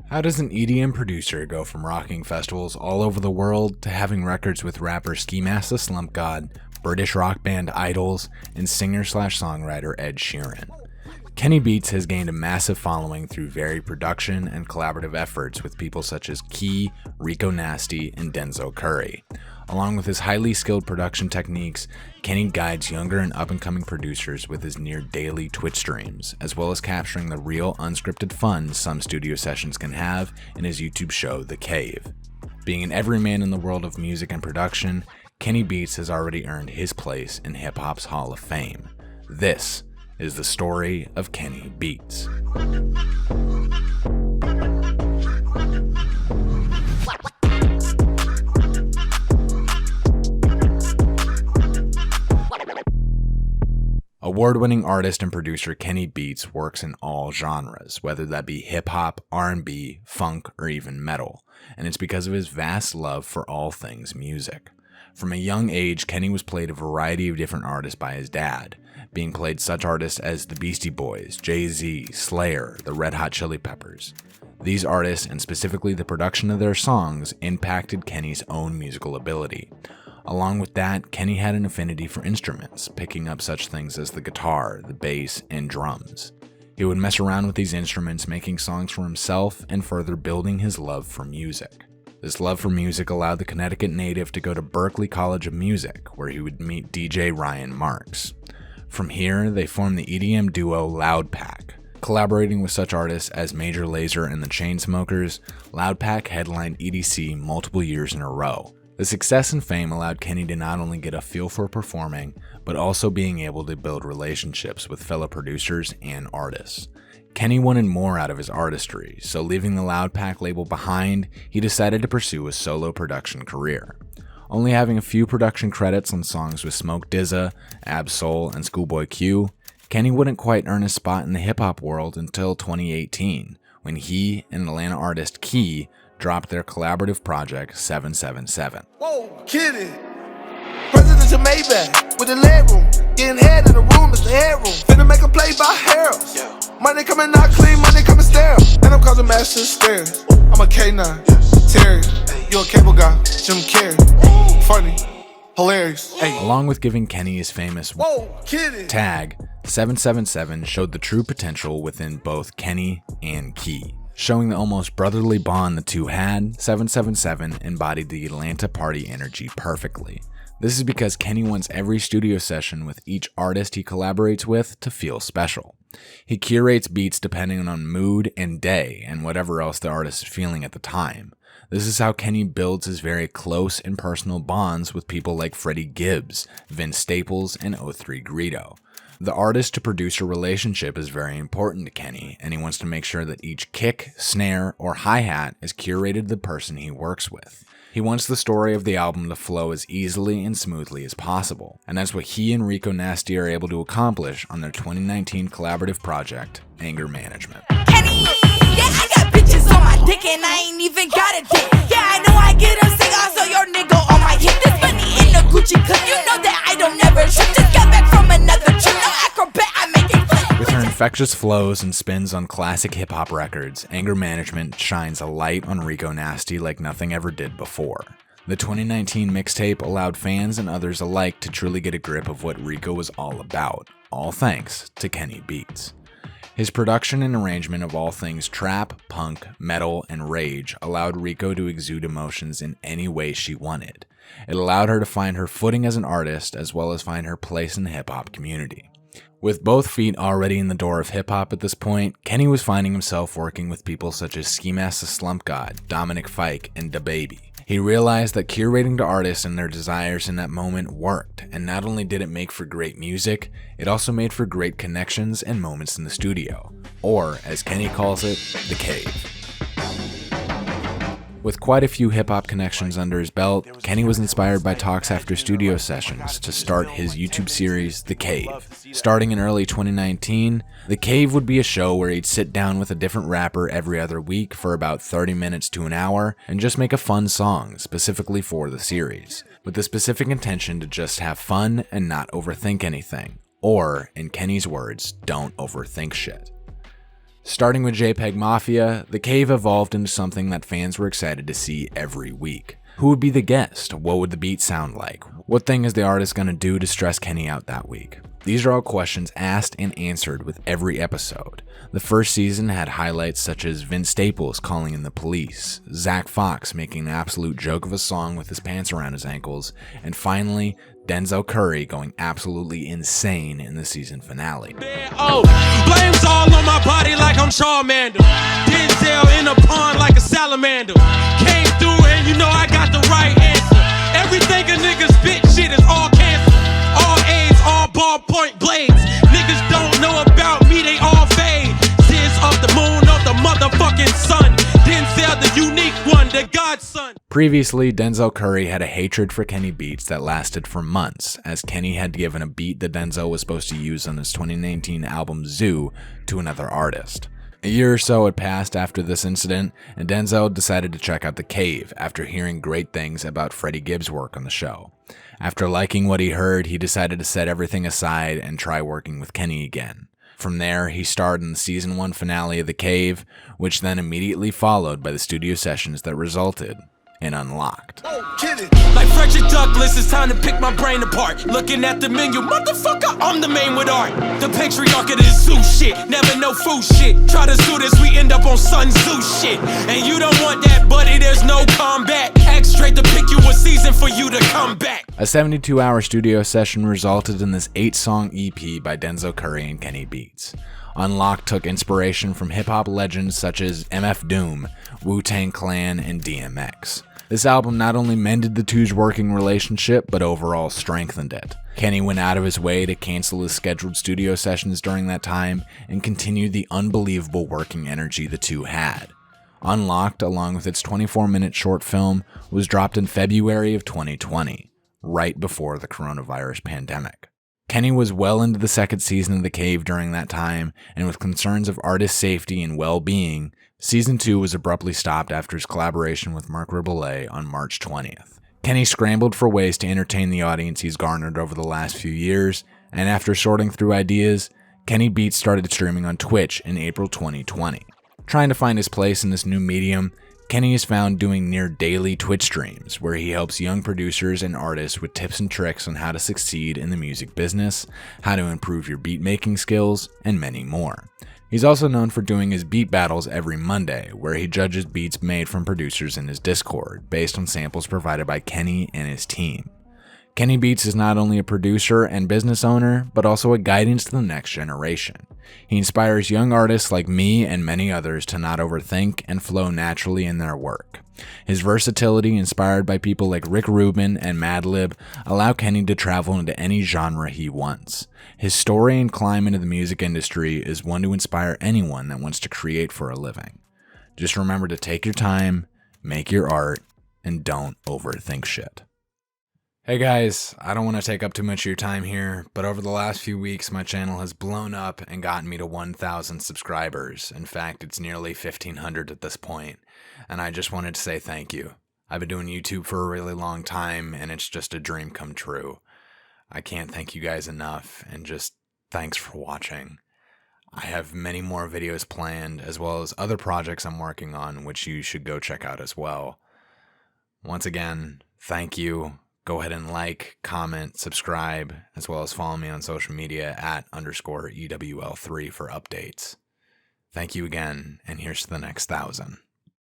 How does an EDM producer go from rocking festivals all over the world to having records with rapper Ski Mask the Slump God, British rock band Idols, and singer-songwriter Ed Sheeran? Kenny Beats has gained a massive following through varied production and collaborative efforts with people such as Key, Rico Nasty, and Denzel Curry. Along with his highly skilled production techniques, Kenny guides younger and up-and-coming producers with his near-daily Twitch streams, as well as capturing the real, unscripted fun some studio sessions can have in his YouTube show, The Cave. Being an everyman in the world of music and production, Kenny Beats has already earned his place in hip-hop's Hall of Fame. This is the story of Kenny Beats. Award-winning artist and producer Kenny Beats works in all genres, whether that be hip-hop, R&B, funk, or even metal, and it's because of his vast love for all things music. From a young age, Kenny was played a variety of different artists by his dad, being played such artists as the Beastie Boys, Jay-Z, Slayer, the Red Hot Chili Peppers. These artists, and specifically the production of their songs, impacted Kenny's own musical ability. Along with that, Kenny had an affinity for instruments, picking up such things as the guitar, the bass, and drums. He would mess around with these instruments, making songs for himself and further building his love for music. This love for music allowed the Connecticut native to go to Berklee College of Music, where he would meet DJ Ryan Marks. From here, they formed the EDM duo Loudpack. Collaborating with such artists as Major Lazer and the Chainsmokers, Loudpack headlined EDC multiple years in a row. The success and fame allowed Kenny to not only get a feel for performing, but also being able to build relationships with fellow producers and artists. Kenny wanted more out of his artistry, so leaving the Loudpack label behind, he decided to pursue a solo production career. Only having a few production credits on songs with Smoke DZA, Ab-Soul, and Schoolboy Q, Kenny wouldn't quite earn a spot in the hip-hop world until 2018, when he and Atlanta artist Key dropped their collaborative project 777. Whoa, kidding. Presidential Maybach with the leg room. Getting head in the room is the headroom. Finna make a play by Harold. Money coming out clean, money coming sterile. And I'm causing mass hysteria. I'm a K9, Terry. You a cable guy, Jim Carrey. Funny, hilarious. Ay. Along with giving Kenny his famous tag, 777 showed the true potential within both Kenny and Key. Showing the almost brotherly bond the two had, 777 embodied the Atlanta party energy perfectly. This is because Kenny wants every studio session with each artist he collaborates with to feel special. He curates beats depending on mood and day and whatever else the artist is feeling at the time. This is how Kenny builds his very close and personal bonds with people like Freddie Gibbs, Vince Staples, and O3 Greedo. The artist-to-producer relationship is very important to Kenny, and he wants to make sure that each kick, snare, or hi-hat is curated to the person he works with. He wants the story of the album to flow as easily and smoothly as possible, and that's what he and Rico Nasty are able to accomplish on their 2019 collaborative project, Anger Management. Kenny, yeah, I got bitches on my dick and I ain't even got a dick. Yeah, I know I get them sick, also your nigga on my hip. This money in the Gucci clip, you know that I don't never trip. Just got back from another trip, no acrobat, I make it flip. With her infectious flows and spins on classic hip-hop records, Anger Management shines a light on Rico Nasty like nothing ever did before. The 2019 mixtape allowed fans and others alike to truly get a grip of what Rico was all about, all thanks to Kenny Beats. His production and arrangement of all things trap, punk, metal, and rage allowed Rico to exude emotions in any way she wanted. It allowed her to find her footing as an artist as well as find her place in the hip-hop community. With both feet already in the door of hip-hop at this point, Kenny was finding himself working with people such as Ski Mask the Slump God, Dominic Fike, and DaBaby. He realized that curating to artists and their desires in that moment worked, and not only did it make for great music, it also made for great connections and moments in the studio, or as Kenny calls it, the cave. With quite a few hip-hop connections under his belt, Kenny was inspired by talks after studio sessions to start his YouTube series, The Cave. Starting in early 2019, The Cave would be a show where he'd sit down with a different rapper every other week for about 30 minutes to an hour and just make a fun song specifically for the series, with the specific intention to just have fun and not overthink anything, or, in Kenny's words, don't overthink shit. Starting with JPEG Mafia, The Cave evolved into something that fans were excited to see every week. Who would be the guest? What would the beat sound like? What thing is the artist going to do to stress Kenny out that week? These are all questions asked and answered with every episode. The first season had highlights such as Vince Staples calling in the police, Zach Fox making an absolute joke of a song with his pants around his ankles, and finally, Denzel Curry going absolutely insane in the season finale. Oh, flames all on my body like I'm Charmander. Denzel in a pond like a salamander. Came through and you know I got the right answer. Everything a nigga spit shit is all cancer. All A's, all ballpoint blades. Niggas don't know about me, they all fade. Sins of the moon, of the motherfucking sun. Denzel the unique one, the godson. Previously, Denzel Curry had a hatred for Kenny Beats that lasted for months, as Kenny had given a beat that Denzel was supposed to use on his 2019 album Zoo to another artist. A year or so had passed after this incident, and Denzel decided to check out The Cave after hearing great things about Freddie Gibbs' work on the show. After liking what he heard, he decided to set everything aside and try working with Kenny again. From there, he starred in the season 1 finale of The Cave, which then immediately followed by the studio sessions that resulted in Unlocked. Like Frederick Douglass, it's time to pick my brain apart. Looking at the menu, motherfucker, I'm the man with art. The patriarch of this zoo shit, never no food shit. Try to sue this, we end up on Sun Tzu shit. And you don't want that, buddy, there's no combat. Act straight to pick you a season for you to come back. A 72-hour studio session resulted in this 8-song EP by Denzel Curry and Kenny Beats. Unlocked took inspiration from hip-hop legends such as MF Doom, Wu-Tang Clan, and DMX. This album not only mended the two's working relationship, but overall strengthened it. Kenny went out of his way to cancel his scheduled studio sessions during that time and continued the unbelievable working energy the two had. Unlocked, along with its 24-minute short film, was dropped in February of 2020, right before the coronavirus pandemic. Kenny was well into the second season of The Cave during that time, and with concerns of artist safety and well-being, Season 2 was abruptly stopped after his collaboration with Marc Rebillet on March 20th. Kenny scrambled for ways to entertain the audience he's garnered over the last few years, and after sorting through ideas, Kenny Beats started streaming on Twitch in April 2020. Trying to find his place in this new medium, Kenny is found doing near daily Twitch streams where he helps young producers and artists with tips and tricks on how to succeed in the music business, how to improve your beat making skills, and many more. He's also known for doing his beat battles every Monday, where he judges beats made from producers in his Discord, based on samples provided by Kenny and his team. Kenny Beats is not only a producer and business owner, but also a guidance to the next generation. He inspires young artists like me and many others to not overthink and flow naturally in their work. His versatility, inspired by people like Rick Rubin and Madlib, allow Kenny to travel into any genre he wants. His story and climb into the music industry is one to inspire anyone that wants to create for a living. Just remember to take your time, make your art, and don't overthink shit. Hey guys, I don't want to take up too much of your time here, but over the last few weeks my channel has blown up and gotten me to 1,000 subscribers. In fact, it's nearly 1,500 at this point, and I just wanted to say thank you. I've been doing YouTube for a really long time, and it's just a dream come true. I can't thank you guys enough, and just thanks for watching. I have many more videos planned, as well as other projects I'm working on, which you should go check out as well. Once again, thank you. Go ahead and like, comment, subscribe, as well as follow me on social media at _EWL3 for updates. Thank you again, and here's to the next 1,000.